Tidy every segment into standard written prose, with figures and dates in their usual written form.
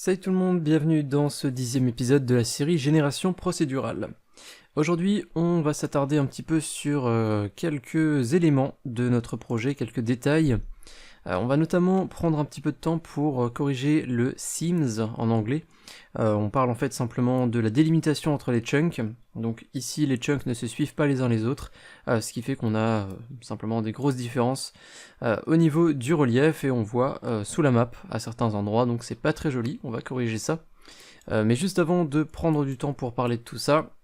Salut tout le monde, bienvenue dans ce 10e épisode de la série Génération procédurale. Aujourd'hui, on va s'attarder un petit peu sur quelques éléments de notre projet, quelques détails. On va notamment prendre un petit peu de temps pour corriger le seams en anglais. On parle en fait simplement de la délimitation entre les chunks. Donc ici, les chunks ne se suivent pas les uns les autres, ce qui fait qu'on a simplement des grosses différences au niveau du relief et on voit sous la map à certains endroits, donc c'est pas très joli, on va corriger ça. Mais juste avant de prendre du temps pour parler de tout ça,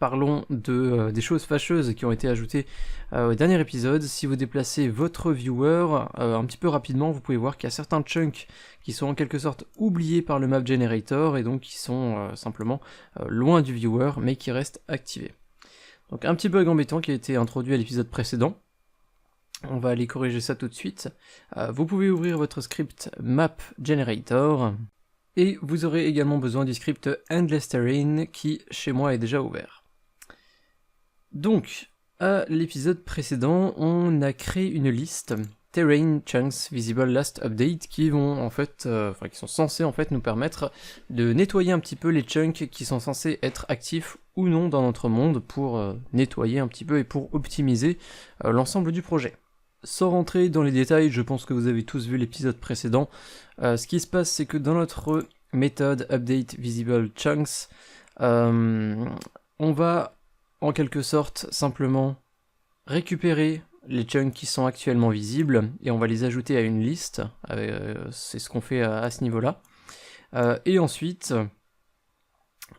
parlons des choses fâcheuses qui ont été ajoutées au dernier épisode. Si vous déplacez votre viewer un petit peu rapidement, vous pouvez voir qu'il y a certains chunks qui sont en quelque sorte oubliés par le map generator et donc qui sont simplement loin du viewer mais qui restent activés. Donc un petit bug embêtant qui a été introduit à l'épisode précédent. On va aller corriger ça tout de suite. Vous pouvez ouvrir votre script map generator. Et vous aurez également besoin du script Endless Terrain qui, chez moi, est déjà ouvert. Donc, à l'épisode précédent, on a créé une liste Terrain Chunks Visible Last Update qui vont en fait, qui sont censés en fait nous permettre de nettoyer un petit peu les chunks qui sont censés être actifs ou non dans notre monde pour nettoyer un petit peu et pour optimiser l'ensemble du projet. Sans rentrer dans les détails, je pense que vous avez tous vu l'épisode précédent. Ce qui se passe, c'est que dans notre méthode update visible chunks, on va en quelque sorte simplement récupérer les chunks qui sont actuellement visibles et on va les ajouter à une liste. C'est ce qu'on fait à ce niveau-là. Et ensuite,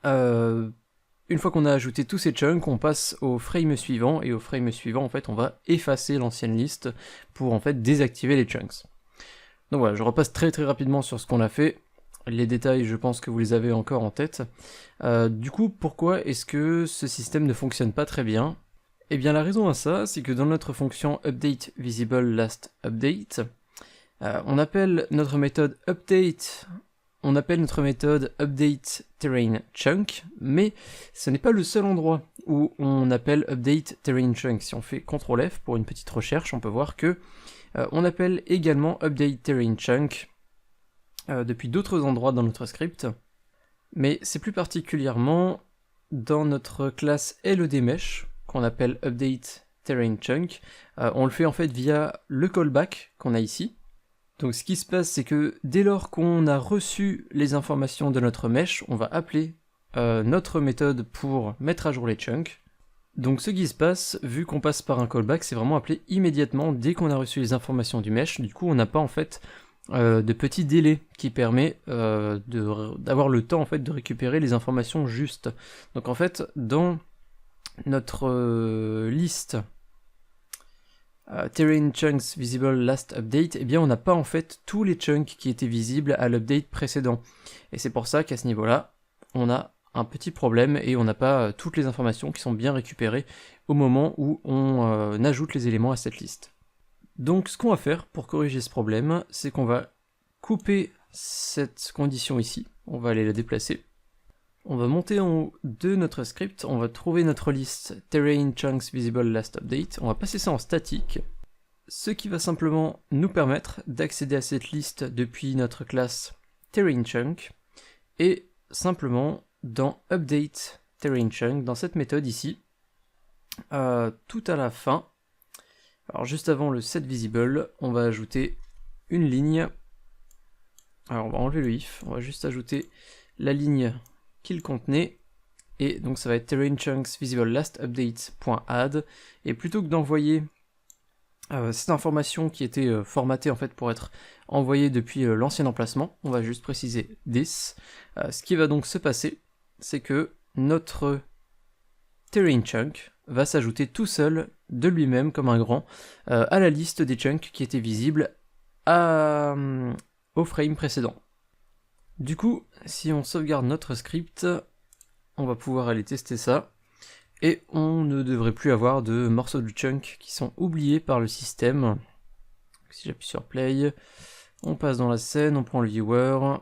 une fois qu'on a ajouté tous ces chunks, on passe au frame suivant, et au frame suivant, en fait, on va effacer l'ancienne liste pour, en fait, désactiver les chunks. Donc voilà, je repasse très très rapidement sur ce qu'on a fait. Les détails, je pense que vous les avez encore en tête. Du coup, pourquoi est-ce que ce système ne fonctionne pas très bien? Eh bien, la raison à ça, c'est que dans notre fonction update visible last update, on appelle notre méthode update terrain chunk, mais ce n'est pas le seul endroit où on appelle update terrain chunk. Si on fait CTRL F pour une petite recherche, on peut voir que on appelle également update terrain chunk depuis d'autres endroits dans notre script, mais c'est plus particulièrement dans notre classe LEDMesh qu'on appelle update terrain chunk. On le fait en fait via le callback qu'on a ici. Donc ce qui se passe, c'est que dès lors qu'on a reçu les informations de notre mesh, on va appeler notre méthode pour mettre à jour les chunks. Donc ce qui se passe, vu qu'on passe par un callback, c'est vraiment appelé immédiatement dès qu'on a reçu les informations du mesh. Du coup, on n'a pas en fait de petit délai qui permet d'avoir le temps en fait de récupérer les informations justes. Donc en fait, dans notre liste Terrain Chunks Visible Last Update, eh bien on n'a pas en fait tous les chunks qui étaient visibles à l'update précédent. Et c'est pour ça qu'à ce niveau-là, on a un petit problème et on n'a pas toutes les informations qui sont bien récupérées au moment où on ajoute les éléments à cette liste. Donc ce qu'on va faire pour corriger ce problème, c'est qu'on va couper cette condition ici, on va aller la déplacer. On va monter en haut de notre script, on va trouver notre liste Terrain Chunks Visible Last Update, on va passer ça en statique, ce qui va simplement nous permettre d'accéder à cette liste depuis notre classe Terrain Chunk, et simplement dans Update Terrain Chunk, dans cette méthode ici, tout à la fin, alors juste avant le setVisible, on va ajouter une ligne, alors on va enlever le if, on va juste ajouter la ligne qu'il contenait, et donc ça va être terrain chunks visible last update.add, et plutôt que d'envoyer cette information qui était formatée en fait pour être envoyée depuis l'ancien emplacement, on va juste préciser this. Ce qui va donc se passer, c'est que notre terrain chunk va s'ajouter tout seul de lui-même comme un grand à la liste des chunks qui étaient visibles au frame précédent. Du coup, si on sauvegarde notre script, on va pouvoir aller tester ça, et on ne devrait plus avoir de morceaux de chunk qui sont oubliés par le système. Si j'appuie sur play, on passe dans la scène, on prend le viewer,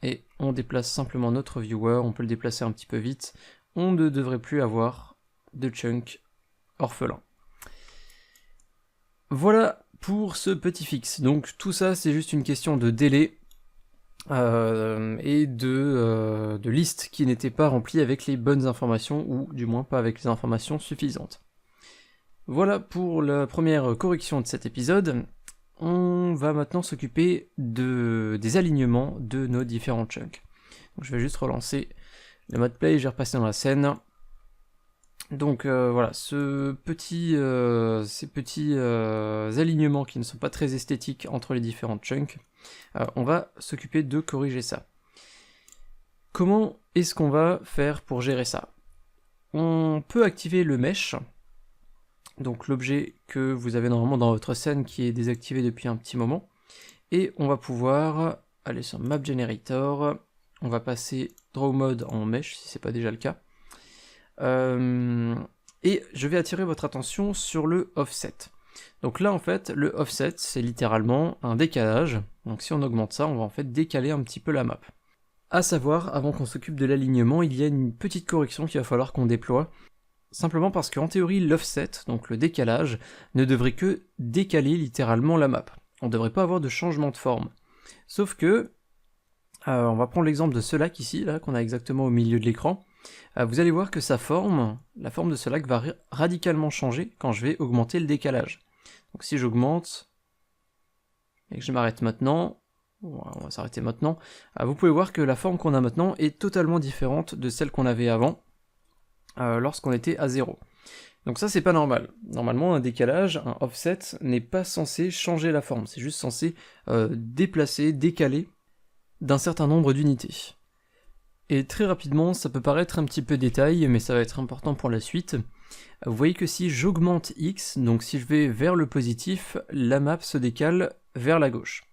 et on déplace simplement notre viewer, on peut le déplacer un petit peu vite, on ne devrait plus avoir de chunk orphelin. Voilà pour ce petit fixe, donc tout ça c'est juste une question de délai. et de listes qui n'étaient pas remplies avec les bonnes informations, ou du moins pas avec les informations suffisantes. Voilà pour la première correction de cet épisode. On va maintenant s'occuper des alignements de nos différents chunks. Donc je vais juste relancer le mode play, je vais repasser dans la scène. Donc voilà, ces petits alignements qui ne sont pas très esthétiques entre les différents chunks, on va s'occuper de corriger ça. Comment est-ce qu'on va faire pour gérer ça? On peut activer le mesh, donc l'objet que vous avez normalement dans votre scène qui est désactivé depuis un petit moment, et on va pouvoir aller sur Map Generator, on va passer Draw Mode en mesh si c'est pas déjà le cas, et je vais attirer votre attention sur le offset. Donc là en fait le offset c'est littéralement un décalage, donc si on augmente ça on va en fait décaler un petit peu la map. A savoir, avant qu'on s'occupe de l'alignement, il y a une petite correction qu'il va falloir qu'on déploie, simplement parce qu'en théorie l'offset, donc le décalage, ne devrait que décaler littéralement la map. On ne devrait pas avoir de changement de forme. Sauf que, on va prendre l'exemple de ce lac ici, là, qu'on a exactement au milieu de l'écran. Vous allez voir que sa forme, la forme de ce lac va radicalement changer quand je vais augmenter le décalage. Donc si j'augmente, et que je m'arrête maintenant, on va s'arrêter maintenant, vous pouvez voir que la forme qu'on a maintenant est totalement différente de celle qu'on avait avant, lorsqu'on était à 0. Donc ça c'est pas normal. Normalement un décalage, un offset, n'est pas censé changer la forme, c'est juste censé déplacer, décaler d'un certain nombre d'unités. Et très rapidement, ça peut paraître un petit peu détail, mais ça va être important pour la suite. Vous voyez que si j'augmente X, donc si je vais vers le positif, la map se décale vers la gauche.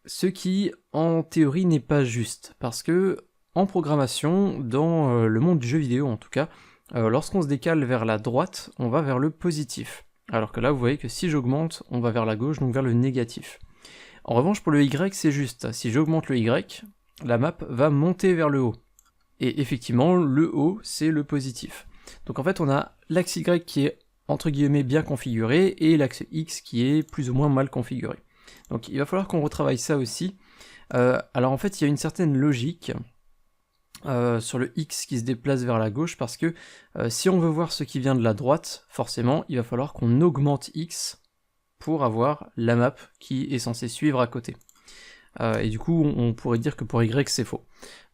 Ce qui, en théorie, n'est pas juste, parce que, en programmation, dans le monde du jeu vidéo en tout cas, lorsqu'on se décale vers la droite, on va vers le positif. Alors que là, vous voyez que si j'augmente, on va vers la gauche, donc vers le négatif. En revanche, pour le Y, c'est juste. Si j'augmente le Y, la map va monter vers le haut. Et effectivement, le haut, c'est le positif. Donc en fait, on a l'axe Y qui est, entre guillemets, bien configuré, et l'axe X qui est plus ou moins mal configuré. Donc il va falloir qu'on retravaille ça aussi. Alors en fait, il y a une certaine logique sur le X qui se déplace vers la gauche, parce que si on veut voir ce qui vient de la droite, forcément, il va falloir qu'on augmente X pour avoir la map qui est censée suivre à côté. Et du coup, on pourrait dire que pour Y, c'est faux.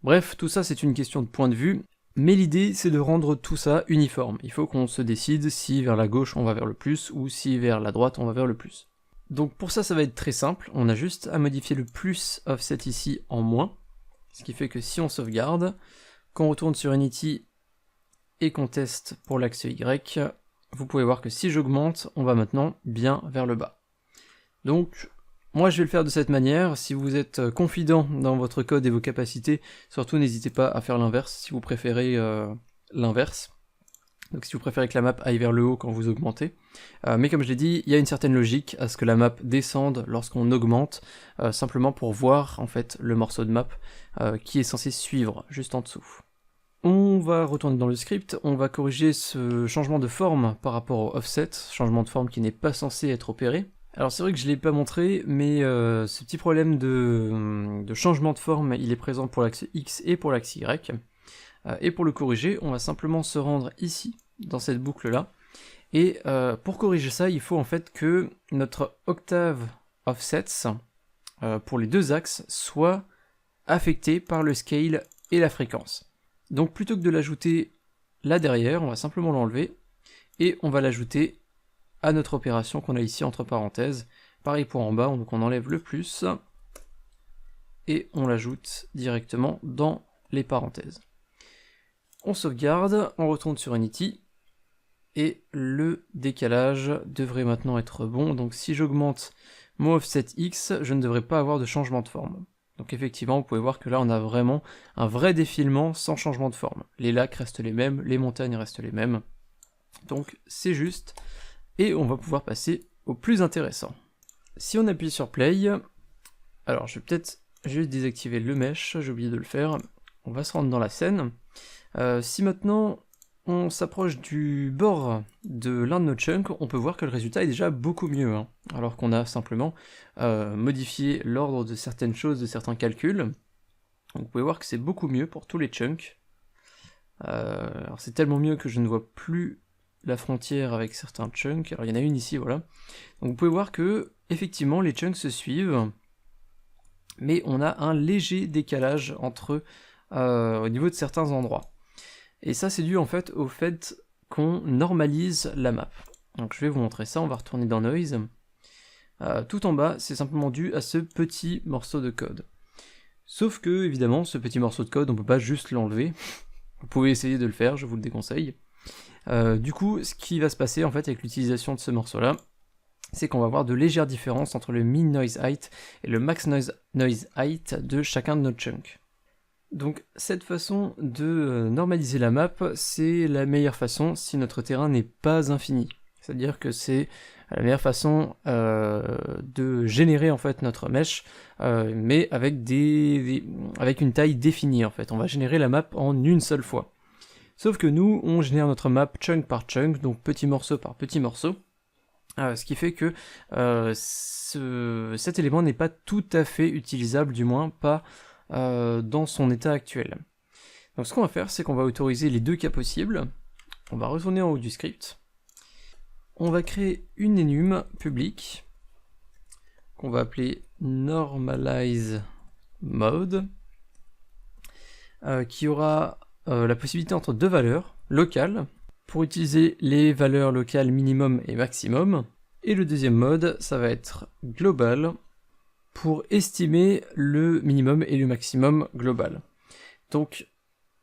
Bref, tout ça, c'est une question de point de vue, mais l'idée, c'est de rendre tout ça uniforme. Il faut qu'on se décide si vers la gauche, on va vers le plus, ou si vers la droite, on va vers le plus. Donc pour ça, ça va être très simple, on a juste à modifier le plus offset ici en moins, ce qui fait que si on sauvegarde, qu'on retourne sur Unity et qu'on teste pour l'axe Y, vous pouvez voir que si j'augmente, on va maintenant bien vers le bas. Donc moi je vais le faire de cette manière. Si vous êtes confident dans votre code et vos capacités, surtout n'hésitez pas à faire l'inverse si vous préférez l'inverse. Donc si vous préférez que la map aille vers le haut quand vous augmentez. Mais comme je l'ai dit, il y a une certaine logique à ce que la map descende lorsqu'on augmente, simplement pour voir en fait le morceau de map qui est censé suivre juste en dessous. On va retourner dans le script, on va corriger ce changement de forme par rapport au offset, changement de forme qui n'est pas censé être opéré. Alors c'est vrai que je ne l'ai pas montré, mais ce petit problème de changement de forme, il est présent pour l'axe X et pour l'axe Y. Et pour le corriger, on va simplement se rendre ici, dans cette boucle-là. Et pour corriger ça, il faut en fait que notre octave offsets, pour les deux axes, soit affecté par le scale et la fréquence. Donc plutôt que de l'ajouter là derrière, on va simplement l'enlever, et on va l'ajouter à notre opération qu'on a ici entre parenthèses. Pareil pour en bas, donc on enlève le plus, et on l'ajoute directement dans les parenthèses. On sauvegarde, on retourne sur Unity, et le décalage devrait maintenant être bon. Donc si j'augmente mon offset X, je ne devrais pas avoir de changement de forme. Donc effectivement, vous pouvez voir que là on a vraiment un vrai défilement sans changement de forme. Les lacs restent les mêmes, les montagnes restent les mêmes. Donc c'est juste, et on va pouvoir passer au plus intéressant. Si on appuie sur Play, alors je vais peut-être juste désactiver le mesh, j'ai oublié de le faire. On va se rendre dans la scène. Si maintenant on s'approche du bord de l'un de nos chunks, on peut voir que le résultat est déjà beaucoup mieux, alors qu'on a simplement modifié l'ordre de certaines choses, de certains calculs. Donc vous pouvez voir que c'est beaucoup mieux pour tous les chunks. Alors c'est tellement mieux que je ne vois plus la frontière avec certains chunks. Alors il y en a une ici, voilà. Donc vous pouvez voir que effectivement les chunks se suivent, mais on a un léger décalage entre eux au niveau de certains endroits. Et ça c'est dû en fait au fait qu'on normalise la map. Donc je vais vous montrer ça, on va retourner dans Noise. Tout en bas, c'est simplement dû à ce petit morceau de code. Sauf que, évidemment, ce petit morceau de code, on peut pas juste l'enlever. Vous pouvez essayer de le faire, je vous le déconseille. Du coup, ce qui va se passer en fait avec l'utilisation de ce morceau-là, c'est qu'on va avoir de légères différences entre le min noise height et le max noise height de chacun de nos chunks. Donc cette façon de normaliser la map, c'est la meilleure façon si notre terrain n'est pas infini. C'est-à-dire que c'est la meilleure façon de générer en fait notre mesh, mais avec avec une taille définie en fait. On va générer la map en une seule fois. Sauf que nous, on génère notre map chunk par chunk, donc petit morceau par petit morceau. Ce qui fait que cet élément n'est pas tout à fait utilisable, du moins pas dans son état actuel. Donc ce qu'on va faire, c'est qu'on va autoriser les deux cas possibles. On va retourner en haut du script. On va créer une enum publique qu'on va appeler normalize mode, qui aura la possibilité entre deux valeurs locales pour utiliser les valeurs locales minimum et maximum. Et le deuxième mode, ça va être global pour estimer le minimum et le maximum global. Donc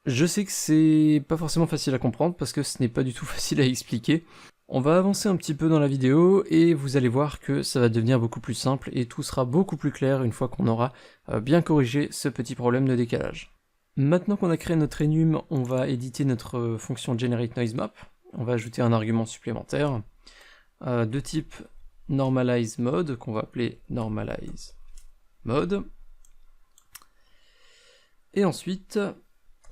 je sais que c'est pas forcément facile à comprendre parce que ce n'est pas du tout facile à expliquer. On va avancer un petit peu dans la vidéo et vous allez voir que ça va devenir beaucoup plus simple et tout sera beaucoup plus clair une fois qu'on aura bien corrigé ce petit problème de décalage. Maintenant qu'on a créé notre enum, on va éditer notre fonction GenerateNoiseMap. On va ajouter un argument supplémentaire de type normalizeMode qu'on va appeler normalizeMode. Et ensuite,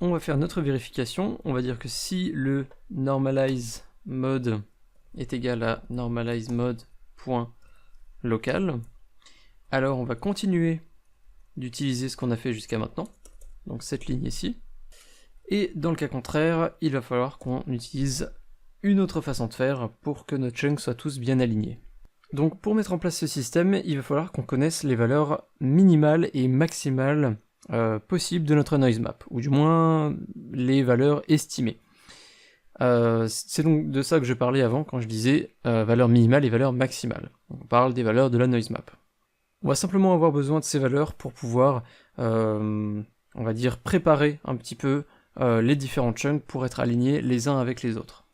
on va faire notre vérification. On va dire que si le normalizeMode est égal à normalizeMode.local, alors on va continuer d'utiliser ce qu'on a fait jusqu'à maintenant, donc cette ligne ici, et dans le cas contraire, il va falloir qu'on utilise une autre façon de faire pour que nos chunks soient tous bien alignés. Donc pour mettre en place ce système, il va falloir qu'on connaisse les valeurs minimales et maximales possibles de notre noise map, ou du moins les valeurs estimées. C'est donc de ça que je parlais avant quand je disais valeurs minimales et valeurs maximales. On parle des valeurs de la noise map. On va simplement avoir besoin de ces valeurs pour pouvoir, on va dire, préparer un petit peu les différents chunks pour être alignés les uns avec les autres.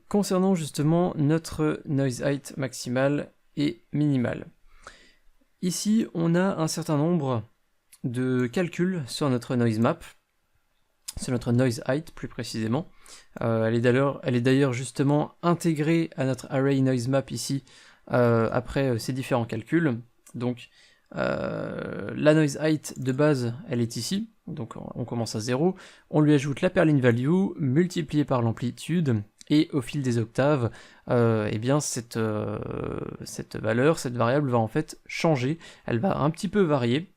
Concernant justement notre noise height maximal et minimal. Ici, on a un certain nombre de calculs sur notre noise map, sur notre noise height plus précisément. Elle est d'ailleurs justement intégrée à notre array noise map ici après ces différents calculs. Donc la noise height de base, elle est ici, donc on commence à 0, on lui ajoute la per line value multipliée par l'amplitude, et au fil des octaves, eh bien cette valeur, cette variable va en fait changer, elle va un petit peu varier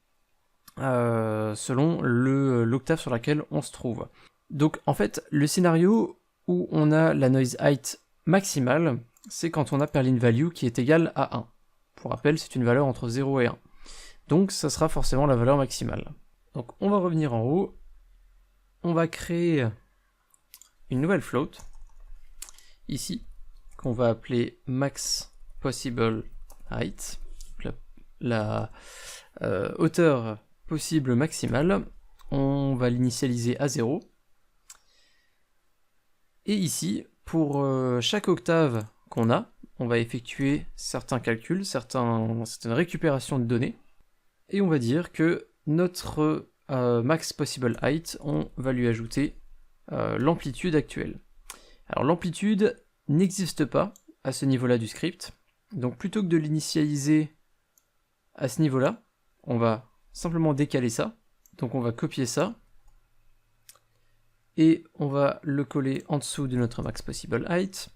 selon l'octave sur laquelle on se trouve. Donc en fait, le scénario où on a la noise height maximale, c'est quand on a per line value qui est égale à 1. Pour rappel, c'est une valeur entre 0 et 1. Donc ça sera forcément la valeur maximale. Donc on va revenir en haut, on va créer une nouvelle float, ici, qu'on va appeler max possible height, la hauteur possible maximale. On va l'initialiser à 0. Et ici, pour chaque octave qu'on a, on va effectuer certains calculs, certaines récupérations de données, et on va dire que notre max possible height, on va lui ajouter l'amplitude actuelle. Alors l'amplitude n'existe pas à ce niveau-là du script, donc plutôt que de l'initialiser à ce niveau-là, on va simplement décaler ça, donc on va copier ça, et on va le coller en dessous de notre max possible height,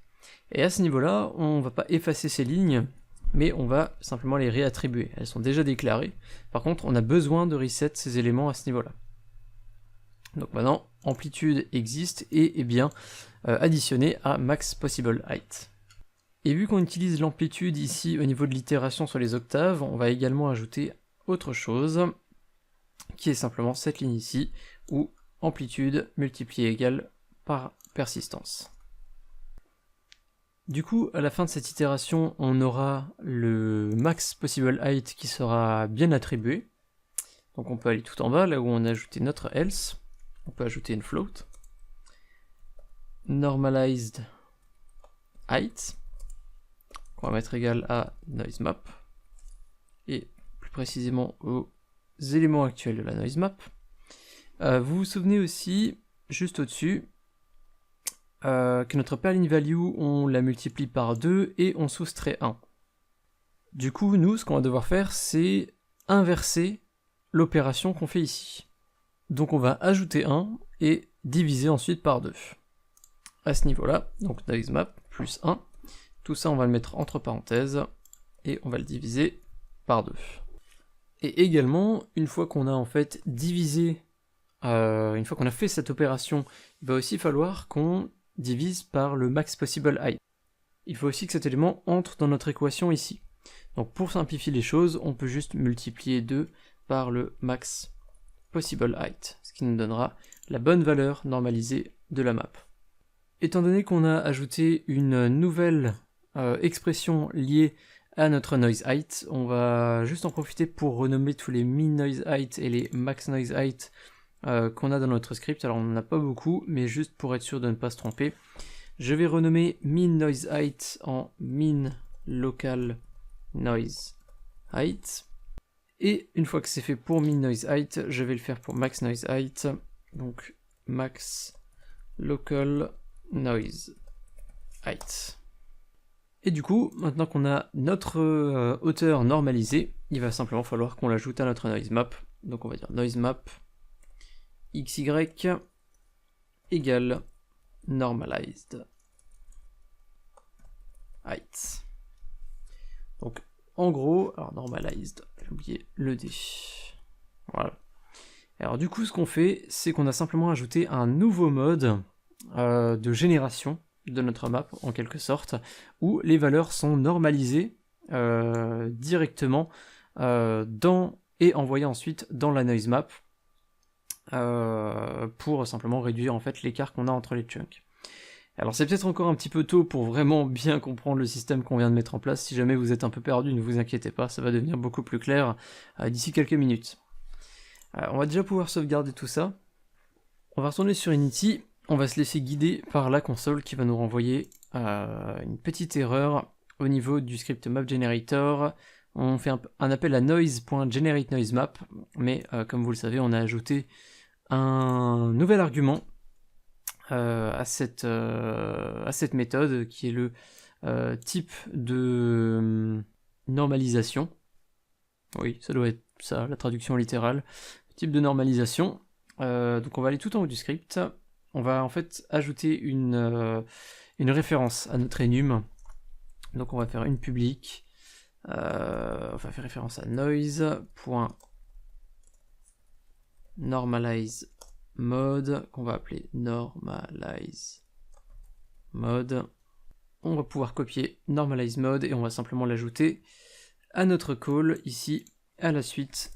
et à ce niveau-là, on ne va pas effacer ces lignes, mais on va simplement les réattribuer, elles sont déjà déclarées, par contre on a besoin de reset ces éléments à ce niveau-là. Donc maintenant, amplitude existe et est bien additionné à max possible height. Et vu qu'on utilise l'amplitude ici au niveau de l'itération sur les octaves, on va également ajouter autre chose, qui est simplement cette ligne ici, où amplitude multiplié égale par persistance. Du coup, à la fin de cette itération, on aura le max possible height qui sera bien attribué. Donc on peut aller tout en bas, là où on a ajouté notre else. On peut ajouter une float. Normalized height. On va mettre égal à noise map. Et plus précisément aux éléments actuels de la noise map. Vous vous souvenez aussi, juste au-dessus, que notre perline value, on la multiplie par 2 et on soustrait 1. Du coup, nous, ce qu'on va devoir faire, c'est inverser l'opération qu'on fait ici. Donc on va ajouter 1 et diviser ensuite par 2. À ce niveau-là, donc noise map plus 1. Tout ça, on va le mettre entre parenthèses et on va le diviser par 2. Et également, une fois qu'on a en fait divisé, une fois qu'on a fait cette opération, il va aussi falloir qu'on divise par le max possible height. Il faut aussi que cet élément entre dans notre équation ici. Donc pour simplifier les choses, on peut juste multiplier 2 par le max possible height, ce qui nous donnera la bonne valeur normalisée de la map. Étant donné qu'on a ajouté une nouvelle expression liée à notre noise height, on va juste en profiter pour renommer tous les min noise height et les max noise height qu'on a dans notre script. Alors on n'en a pas beaucoup, mais juste pour être sûr de ne pas se tromper, je vais renommer min noise height en min local noise height. Et une fois que c'est fait pour min noise height, je vais le faire pour max noise height. Donc max local noise height. Et du coup, maintenant qu'on a notre hauteur normalisée, il va simplement falloir qu'on l'ajoute à notre noise map. Donc on va dire noise map xy égale normalized height. Donc en gros, alors normalized, j'ai oublié le D. Voilà. Alors du coup, ce qu'on fait, c'est qu'on a simplement ajouté un nouveau mode de génération de notre map, en quelque sorte, où les valeurs sont normalisées directement et envoyées ensuite dans la noise map pour simplement réduire en fait l'écart qu'on a entre les chunks. Alors c'est peut-être encore un petit peu tôt pour vraiment bien comprendre le système qu'on vient de mettre en place. Si jamais vous êtes un peu perdu, ne vous inquiétez pas, ça va devenir beaucoup plus clair d'ici quelques minutes. On va déjà pouvoir sauvegarder tout ça. On va retourner sur Unity, on va se laisser guider par la console qui va nous renvoyer une petite erreur au niveau du script map generator. On fait un appel à noise.generateNoiseMap, mais comme vous le savez, on a ajouté un nouvel argument à cette méthode qui est le type de normalisation. Oui, ça doit être ça, la traduction littérale. Type de normalisation. Donc on va aller tout en haut du script. On va en fait ajouter une référence à notre enum. Donc on va faire une publique. On va faire référence à noise.normalize mode qu'on va appeler normalize mode. On va pouvoir copier normalize mode et on va simplement l'ajouter à notre call ici à la suite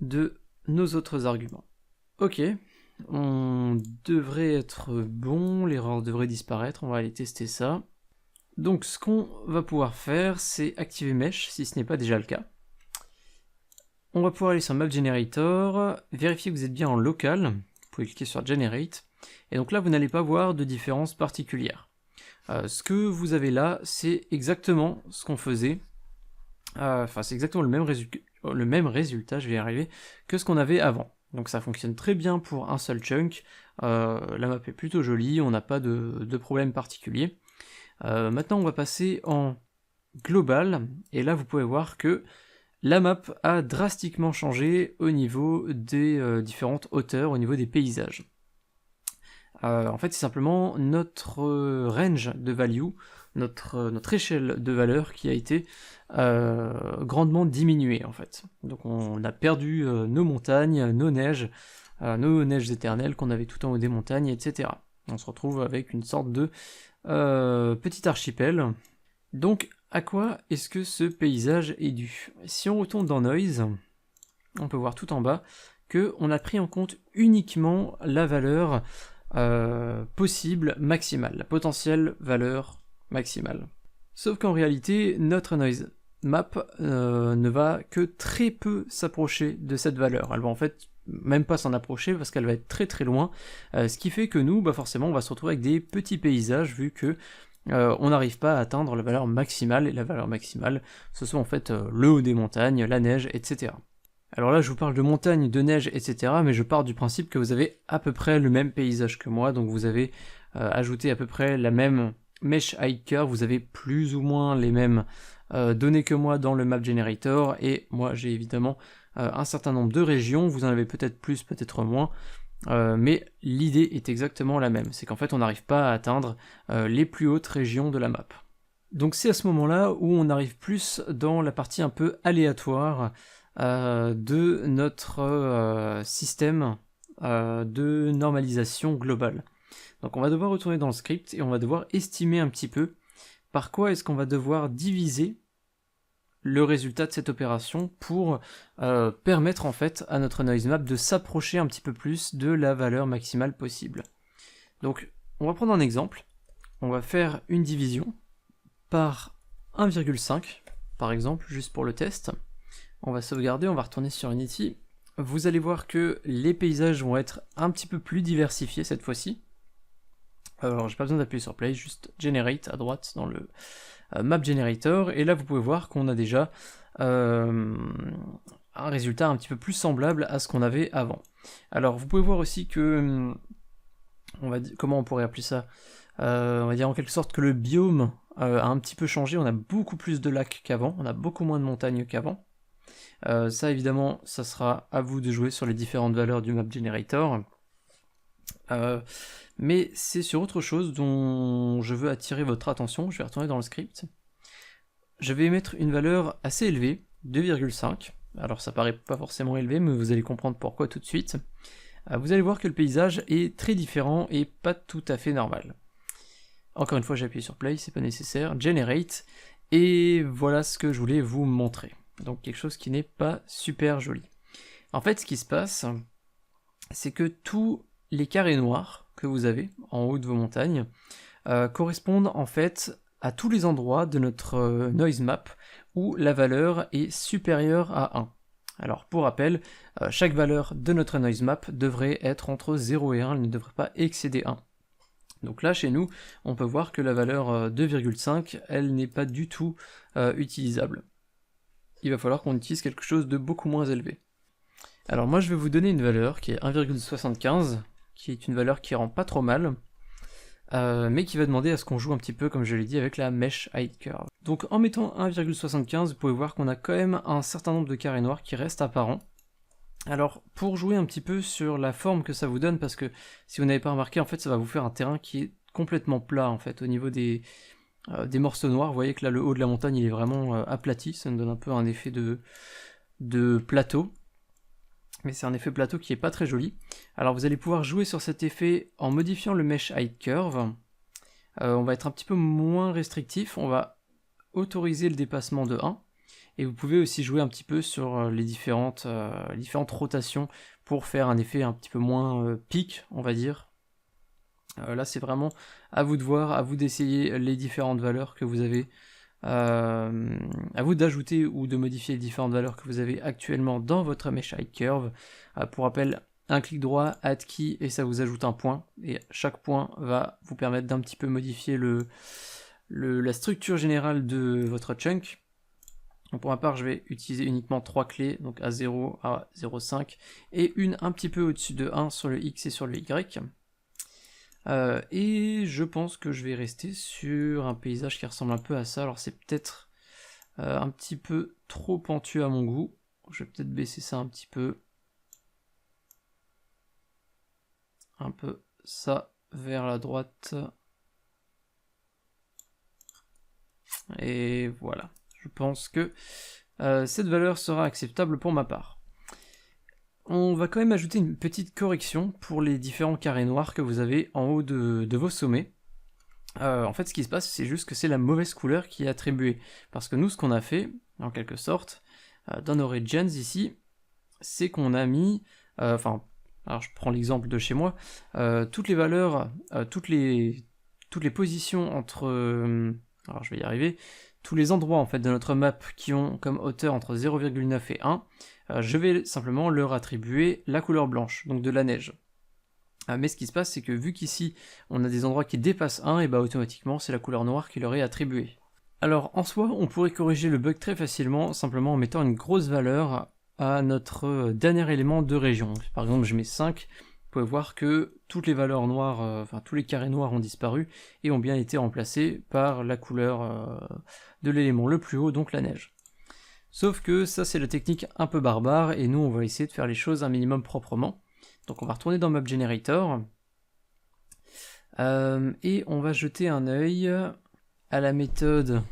de nos autres arguments. Ok, on devrait être bon, l'erreur devrait disparaître, on va aller tester ça. Donc ce qu'on va pouvoir faire, c'est activer Mesh si ce n'est pas déjà le cas. On va pouvoir aller sur Map Generator, vérifier que vous êtes bien en local. Vous pouvez cliquer sur Generate. Et donc là, vous n'allez pas voir de différence particulière. Ce que vous avez là, c'est exactement ce qu'on faisait. Enfin, c'est exactement le même résultat, je vais y arriver, que ce qu'on avait avant. Donc ça fonctionne très bien pour un seul chunk. La map est plutôt jolie, on n'a pas de problème particulier. Maintenant, on va passer en global. Et là, vous pouvez voir que la map a drastiquement changé au niveau des différentes hauteurs, au niveau des paysages. En fait, c'est simplement notre range de value, notre échelle de valeur qui a été grandement diminuée en fait. Donc on a perdu nos montagnes, nos neiges, nos neiges éternelles qu'on avait tout en haut des montagnes, etc. On se retrouve avec une sorte de petit archipel. Donc à quoi est-ce que ce paysage est dû? Si on retourne dans Noise, on peut voir tout en bas qu'on a pris en compte uniquement la valeur possible maximale, la potentielle valeur maximale. Sauf qu'en réalité, notre noise map ne va que très peu s'approcher de cette valeur. Elle va en fait même pas s'en approcher parce qu'elle va être très très loin, ce qui fait que nous, forcément, on va se retrouver avec des petits paysages vu que on n'arrive pas à atteindre la valeur maximale, et la valeur maximale, ce sont en fait le haut des montagnes, la neige, etc. Alors là, je vous parle de montagnes, de neige, etc., mais je pars du principe que vous avez à peu près le même paysage que moi, donc vous avez ajouté à peu près la même mesh height curve, vous avez plus ou moins les mêmes données que moi dans le map generator, et moi j'ai évidemment un certain nombre de régions, vous en avez peut-être plus, peut-être moins, mais l'idée est exactement la même, c'est qu'en fait on n'arrive pas à atteindre les plus hautes régions de la map. Donc c'est à ce moment-là où on arrive plus dans la partie un peu aléatoire de notre système de normalisation globale. Donc on va devoir retourner dans le script et on va devoir estimer un petit peu par quoi est-ce qu'on va devoir diviser le résultat de cette opération pour permettre en fait à notre noise map de s'approcher un petit peu plus de la valeur maximale possible. Donc on va prendre un exemple, on va faire une division par 1,5 par exemple, juste pour le test. On va sauvegarder, on va retourner sur Unity. Vous allez voir que les paysages vont être un petit peu plus diversifiés cette fois-ci. Alors j'ai pas besoin d'appuyer sur Play, juste Generate à droite dans le Map Generator, et là vous pouvez voir qu'on a déjà un résultat un petit peu plus semblable à ce qu'on avait avant. Alors vous pouvez voir aussi que, comment on pourrait appeler ça, on va dire en quelque sorte que le biome a un petit peu changé, on a beaucoup plus de lacs qu'avant, on a beaucoup moins de montagnes qu'avant. Ça évidemment, ça sera à vous de jouer sur les différentes valeurs du Map Generator. Mais c'est sur autre chose dont je veux attirer votre attention, je vais retourner dans le script. Je vais mettre une valeur assez élevée, 2,5. Alors ça paraît pas forcément élevé, mais vous allez comprendre pourquoi tout de suite. Vous allez voir que le paysage est très différent et pas tout à fait normal. Encore une fois, j'ai appuyé sur Play, c'est pas nécessaire. Generate, et voilà ce que je voulais vous montrer. Donc quelque chose qui n'est pas super joli. En fait, ce qui se passe, c'est que tous les carrés noirs que vous avez en haut de vos montagnes correspondent en fait à tous les endroits de notre noise map où la valeur est supérieure à 1. Alors pour rappel, chaque valeur de notre noise map devrait être entre 0 et 1, elle ne devrait pas excéder 1. Donc là, chez nous, on peut voir que la valeur 2,5, elle n'est pas du tout utilisable. Il va falloir qu'on utilise quelque chose de beaucoup moins élevé. Alors moi, je vais vous donner une valeur qui est 1,75, qui est une valeur qui rend pas trop mal, mais qui va demander à ce qu'on joue un petit peu, comme je l'ai dit, avec la mesh height curve. Donc en mettant 1,75, vous pouvez voir qu'on a quand même un certain nombre de carrés noirs qui restent apparents. Alors, pour jouer un petit peu sur la forme que ça vous donne, parce que si vous n'avez pas remarqué, en fait, ça va vous faire un terrain qui est complètement plat, en fait, au niveau des morceaux noirs. Vous voyez que là, le haut de la montagne, il est vraiment aplati, ça nous donne un peu un effet de plateau. Mais c'est un effet plateau qui est pas très joli. Alors, vous allez pouvoir jouer sur cet effet en modifiant le Mesh Height Curve. On va être un petit peu moins restrictif, on va autoriser le dépassement de 1. Et vous pouvez aussi jouer un petit peu sur les différentes rotations pour faire un effet un petit peu moins pic, on va dire. Là, c'est vraiment à vous de voir, à vous d'essayer les différentes valeurs que vous avez, à vous d'ajouter ou de modifier les différentes valeurs que vous avez actuellement dans votre Mesh Height Curve. Pour rappel, un clic droit, Add Key, et ça vous ajoute un point. Et chaque point va vous permettre d'un petit peu modifier la structure générale de votre chunk. Donc pour ma part, je vais utiliser uniquement 3 clés, donc à 0, à 0,5, et une un petit peu au-dessus de 1 sur le X et sur le Y. Et je pense que je vais rester sur un paysage qui ressemble un peu à ça. Alors c'est peut-être un petit peu trop pentu à mon goût. Je vais peut-être baisser ça un petit peu. Un peu ça vers la droite. Et voilà. Je pense que cette valeur sera acceptable pour ma part. On va quand même ajouter une petite correction pour les différents carrés noirs que vous avez en haut de vos sommets. En fait, ce qui se passe, c'est juste que c'est la mauvaise couleur qui est attribuée. Parce que nous, ce qu'on a fait, en quelque sorte, dans nos regions ici, c'est qu'on a mis... alors je prends l'exemple de chez moi, toutes les valeurs, toutes les positions entre... alors je vais y arriver, tous les endroits en fait de notre map qui ont comme hauteur entre 0,9 et 1, je vais simplement leur attribuer la couleur blanche, donc de la neige. Mais ce qui se passe, c'est que vu qu'ici on a des endroits qui dépassent 1, et bah automatiquement c'est la couleur noire qui leur est attribuée. Alors en soi, on pourrait corriger le bug très facilement, simplement en mettant une grosse valeur à notre dernier élément de région. Par exemple, je mets 5, vous pouvez voir que toutes les valeurs noires, tous les carrés noirs ont disparu et ont bien été remplacés par la couleur de l'élément le plus haut, donc la neige. Sauf que ça c'est la technique un peu barbare, et nous on va essayer de faire les choses un minimum proprement. Donc on va retourner dans Map Generator, et on va jeter un œil à la méthode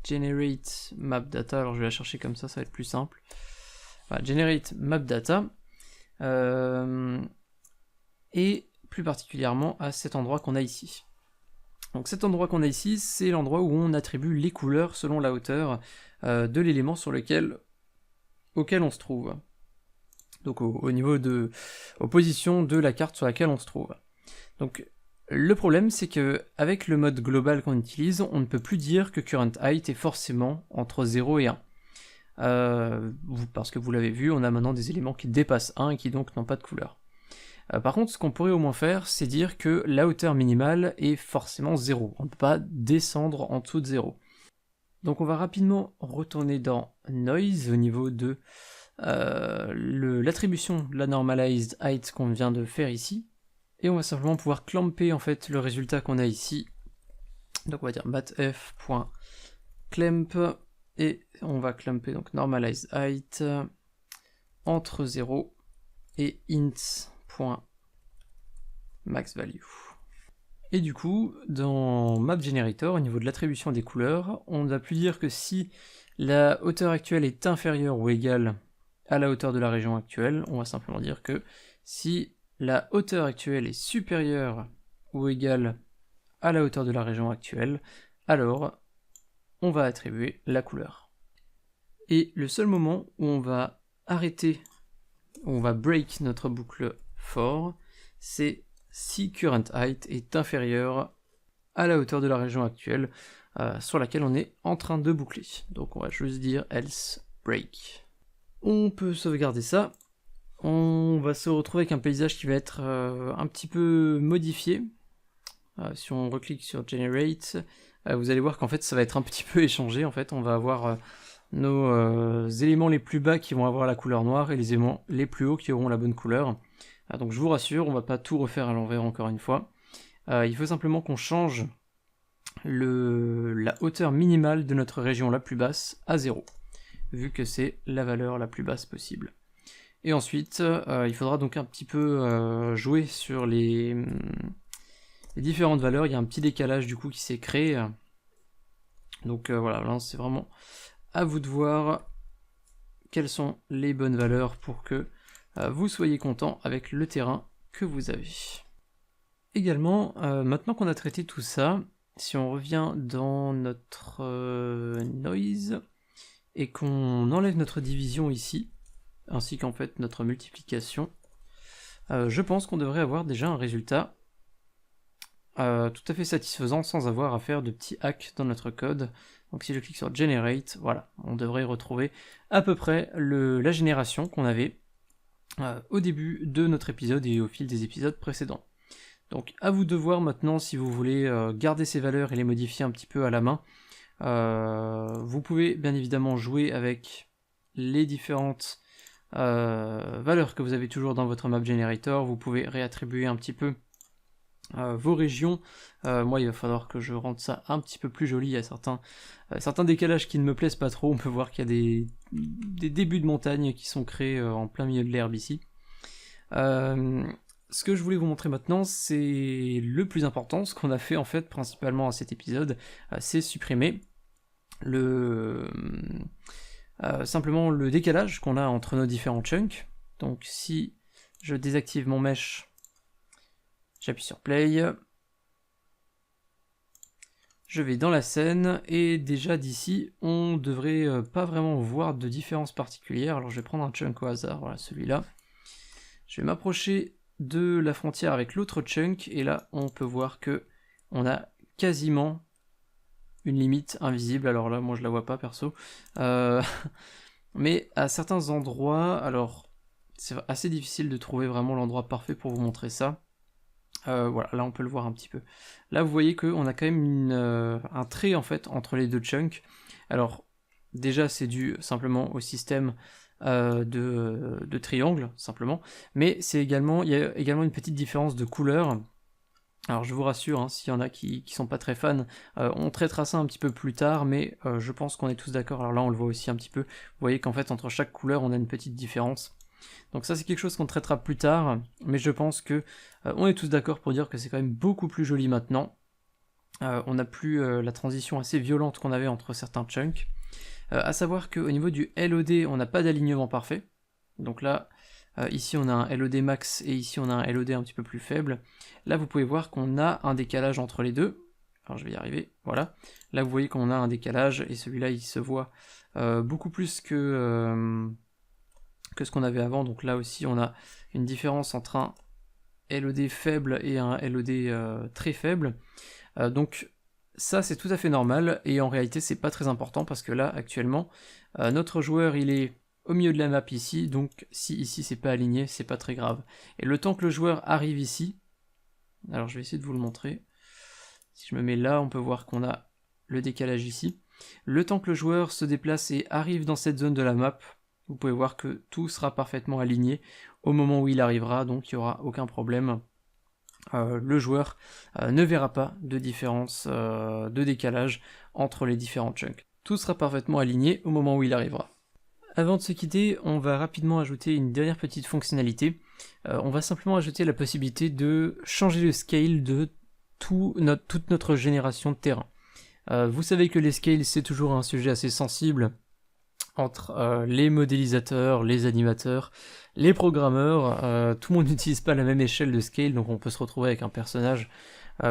Generate Map Data. Alors je vais la chercher comme ça va être plus simple. Voilà, Generate Map Data, et plus particulièrement à cet endroit qu'on a ici. Donc cet endroit qu'on a ici, c'est l'endroit où on attribue les couleurs selon la hauteur de l'élément auquel on se trouve. Donc au niveau aux positions de la carte sur laquelle on se trouve. Donc le problème, c'est que avec le mode global qu'on utilise, on ne peut plus dire que current height est forcément entre 0 et 1. Parce que vous l'avez vu, on a maintenant des éléments qui dépassent 1 et qui donc n'ont pas de couleur. Par contre, ce qu'on pourrait au moins faire, c'est dire que la hauteur minimale est forcément 0. On ne peut pas descendre en dessous de 0. Donc on va rapidement retourner dans Noise au niveau de l'attribution de la normalized height qu'on vient de faire ici. Et on va simplement pouvoir clamper en fait le résultat qu'on a ici. Donc on va dire matf.clamp, et on va clamper donc normalized height entre 0 et int.maxValue. Et du coup, dans Map Generator, au niveau de l'attribution des couleurs, on ne va plus dire que si la hauteur actuelle est inférieure ou égale à la hauteur de la région actuelle, on va simplement dire que si la hauteur actuelle est supérieure ou égale à la hauteur de la région actuelle, alors on va attribuer la couleur. Et le seul moment où on va arrêter, où on va break notre boucle for, c'est si current height est inférieur à la hauteur de la région actuelle sur laquelle on est en train de boucler. Donc on va juste dire else break. On peut sauvegarder ça. On va se retrouver avec un paysage qui va être un petit peu modifié. Si on reclique sur Generate, vous allez voir qu'en fait ça va être un petit peu échangé. En fait, on va avoir nos éléments les plus bas qui vont avoir la couleur noire et les éléments les plus hauts qui auront la bonne couleur. Donc je vous rassure, on va pas tout refaire à l'envers encore une fois. Il faut simplement qu'on change la hauteur minimale de notre région la plus basse à 0, vu que c'est la valeur la plus basse possible. Et ensuite, il faudra donc un petit peu jouer sur les différentes valeurs. Il y a un petit décalage du coup qui s'est créé. Donc voilà, là c'est vraiment à vous de voir quelles sont les bonnes valeurs pour que vous soyez content avec le terrain que vous avez. Également, maintenant qu'on a traité tout ça, si on revient dans notre noise et qu'on enlève notre division ici, ainsi qu'en fait notre multiplication, je pense qu'on devrait avoir déjà un résultat tout à fait satisfaisant sans avoir à faire de petits hacks dans notre code. Donc si je clique sur Generate, voilà, on devrait retrouver à peu près la génération qu'on avait au début de notre épisode et au fil des épisodes précédents. Donc à vous de voir maintenant si vous voulez garder ces valeurs et les modifier un petit peu à la main. Vous pouvez bien évidemment jouer avec les différentes valeurs que vous avez toujours dans votre map generator. Vous pouvez réattribuer un petit peu vos régions. Moi il va falloir que je rende ça un petit peu plus joli. Il y a certains décalages qui ne me plaisent pas trop. On peut voir qu'il y a des débuts de montagne qui sont créés en plein milieu de l'herbe ici. Ce que je voulais vous montrer maintenant, c'est le plus important, ce qu'on a fait en fait principalement à cet épisode, c'est supprimer simplement le décalage qu'on a entre nos différents chunks. Donc si je désactive mon mesh, j'appuie sur play, je vais dans la scène, et déjà d'ici, on devrait pas vraiment voir de différence particulière. Alors je vais prendre un chunk au hasard, voilà celui-là. Je vais m'approcher de la frontière avec l'autre chunk, et là on peut voir que on a quasiment une limite invisible. Alors là, moi je la vois pas perso. Mais à certains endroits, alors c'est assez difficile de trouver vraiment l'endroit parfait pour vous montrer ça. Voilà, là on peut le voir un petit peu. Là vous voyez qu'on a quand même un trait en fait entre les deux chunks. Alors déjà c'est dû simplement au système de triangle simplement, mais il y a également une petite différence de couleur. Alors je vous rassure, hein, s'il y en a qui sont pas très fans, on traitera ça un petit peu plus tard, mais je pense qu'on est tous d'accord. Alors là on le voit aussi un petit peu, vous voyez qu'en fait entre chaque couleur on a une petite différence. Donc ça c'est quelque chose qu'on traitera plus tard, mais je pense que on est tous d'accord pour dire que c'est quand même beaucoup plus joli maintenant. On n'a plus la transition assez violente qu'on avait entre certains chunks. À savoir qu'au niveau du LOD, on n'a pas d'alignement parfait. Donc là, ici on a un LOD max et ici on a un LOD un petit peu plus faible. Là vous pouvez voir qu'on a un décalage entre les deux. Alors je vais y arriver, voilà. Là vous voyez qu'on a un décalage et celui-là il se voit beaucoup plus que ce qu'on avait avant. Donc là aussi on a une différence entre un LOD faible et un LOD très faible. Donc ça c'est tout à fait normal, et en réalité c'est pas très important parce que là actuellement notre joueur il est au milieu de la map ici, donc si ici c'est pas aligné c'est pas très grave. Et le temps que le joueur arrive ici, alors je vais essayer de vous le montrer, si je me mets là on peut voir qu'on a le décalage ici. Le temps que le joueur se déplace et arrive dans cette zone de la map, vous pouvez voir que tout sera parfaitement aligné au moment où il arrivera, donc il n'y aura aucun problème. Le joueur ne verra pas de différence de décalage entre les différents chunks. Tout sera parfaitement aligné au moment où il arrivera. Avant de se quitter, on va rapidement ajouter une dernière petite fonctionnalité. On va simplement ajouter la possibilité de changer le scale de toute notre génération de terrain. Vous savez que les scales c'est toujours un sujet assez sensible entre les modélisateurs, les animateurs, les programmeurs. Tout le monde n'utilise pas la même échelle de scale, donc on peut se retrouver avec un personnage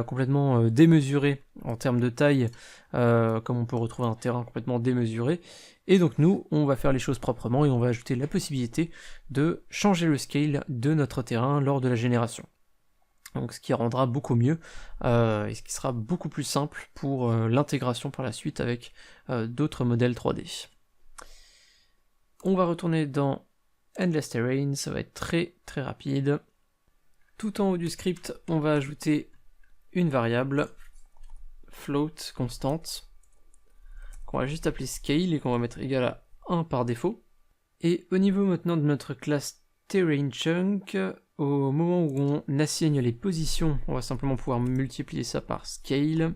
complètement démesuré en termes de taille, comme on peut retrouver un terrain complètement démesuré. Et donc nous, on va faire les choses proprement et on va ajouter la possibilité de changer le scale de notre terrain lors de la génération. Donc ce qui rendra beaucoup mieux et ce qui sera beaucoup plus simple pour l'intégration par la suite avec d'autres modèles 3D. On va retourner dans Endless Terrain, ça va être très très rapide. Tout en haut du script, on va ajouter une variable float constante qu'on va juste appeler scale et qu'on va mettre égal à 1 par défaut. Et au niveau maintenant de notre classe Terrain Chunk, au moment où on assigne les positions, on va simplement pouvoir multiplier ça par scale.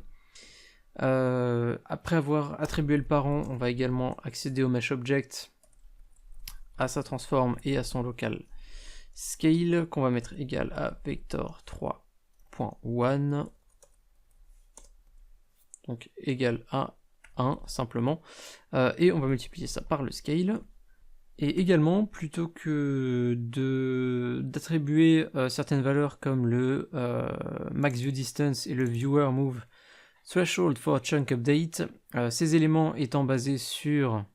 Après avoir attribué le parent, on va également accéder au mesh object, à sa transform et à son local scale qu'on va mettre égal à vector 3.1, donc égal à 1 simplement, et on va multiplier ça par le scale. Et également, plutôt que d'attribuer certaines valeurs comme le max view distance et le viewer move threshold for chunk update, ces éléments étant basés sur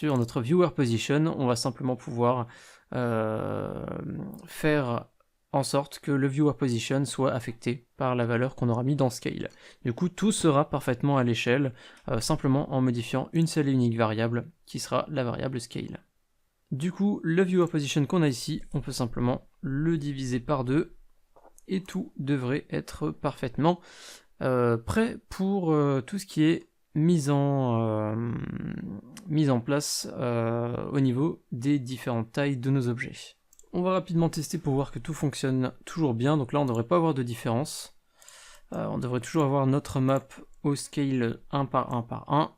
notre viewer position, on va simplement pouvoir faire en sorte que le viewer position soit affecté par la valeur qu'on aura mis dans scale. Du coup, tout sera parfaitement à l'échelle, simplement en modifiant une seule et unique variable, qui sera la variable scale. Du coup, le viewer position qu'on a ici, on peut simplement le diviser par 2, et tout devrait être parfaitement prêt pour tout ce qui est mise en place au niveau des différentes tailles de nos objets. On va rapidement tester pour voir que tout fonctionne toujours bien, donc là on ne devrait pas avoir de différence. On devrait toujours avoir notre map au scale 1 par 1 par 1.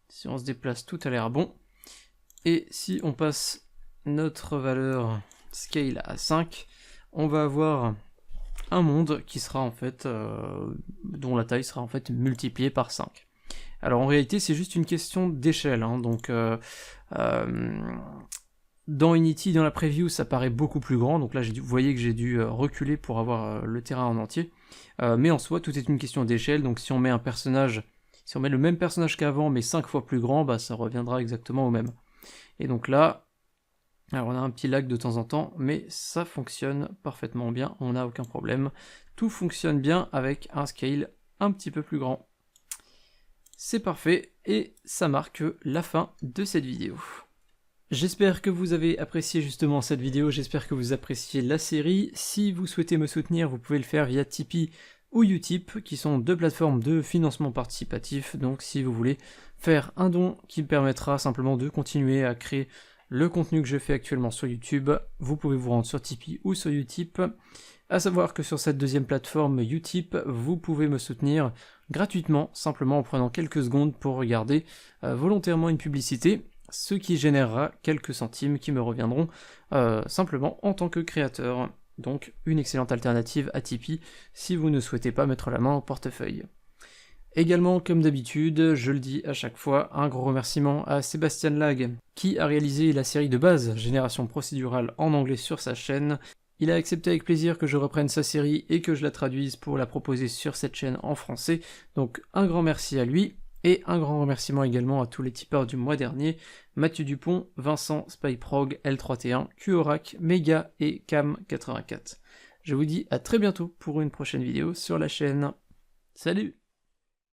Si on se déplace, tout a l'air bon. Et si on passe notre valeur scale à 5, on va avoir un monde qui sera en fait, dont la taille sera en fait multipliée par 5. Alors en réalité c'est juste une question d'échelle, hein, donc dans Unity, dans la preview, ça paraît beaucoup plus grand, donc là vous voyez que j'ai dû reculer pour avoir le terrain en entier, mais en soi tout est une question d'échelle, donc si on met un personnage, si on met le même personnage qu'avant mais 5 fois plus grand, bah ça reviendra exactement au même. Et donc là, alors on a un petit lag de temps en temps, mais ça fonctionne parfaitement bien, on n'a aucun problème, tout fonctionne bien avec un scale un petit peu plus grand. C'est parfait, et ça marque la fin de cette vidéo. J'espère que vous avez apprécié justement cette vidéo, j'espère que vous appréciez la série. Si vous souhaitez me soutenir, vous pouvez le faire via Tipeee ou Utip, qui sont deux plateformes de financement participatif. Donc si vous voulez faire un don qui me permettra simplement de continuer à créer le contenu que je fais actuellement sur YouTube, vous pouvez vous rendre sur Tipeee ou sur Utip. À savoir que sur cette deuxième plateforme Utip, vous pouvez me soutenir gratuitement, simplement en prenant quelques secondes pour regarder volontairement une publicité, ce qui générera quelques centimes qui me reviendront simplement en tant que créateur. Donc une excellente alternative à Tipeee si vous ne souhaitez pas mettre la main au portefeuille. Également, comme d'habitude, je le dis à chaque fois, un gros remerciement à Sébastien Lag, qui a réalisé la série de base Génération procédurale en anglais sur sa chaîne. Il a accepté avec plaisir que je reprenne sa série et que je la traduise pour la proposer sur cette chaîne en français, donc un grand merci à lui, et un grand remerciement également à tous les tipeurs du mois dernier, Mathieu Dupont, Vincent, Spyprog, L31, Qorac, Mega et Cam84. Je vous dis à très bientôt pour une prochaine vidéo sur la chaîne. Salut!